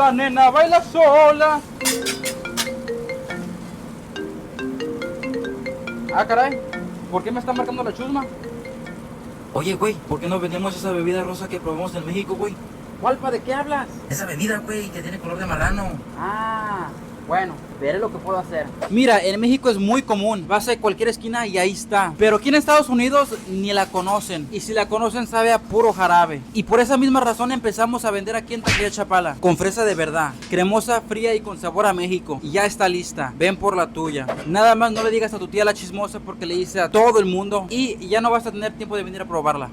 Esa nena baila sola. Ah, caray. ¿Por qué me está marcando la chusma? Oye, güey, ¿por qué no vendemos esa bebida rosa que probamos en México, güey? ¿Cuál, de qué hablas? Esa bebida, güey, que tiene color de marrano. Ah, bueno, veré lo que puedo hacer. Mira, en México es muy común. Vas a cualquier esquina y ahí está. Pero aquí en Estados Unidos ni la conocen. Y si la conocen sabe a puro jarabe. Y por esa misma razón empezamos a vender aquí en Taquería Chapala. Con fresa de verdad. Cremosa, fría y con sabor a México. Y ya está lista. Ven por la tuya. Nada más no le digas a tu tía la chismosa porque le dice a todo el mundo. Y ya no vas a tener tiempo de venir a probarla.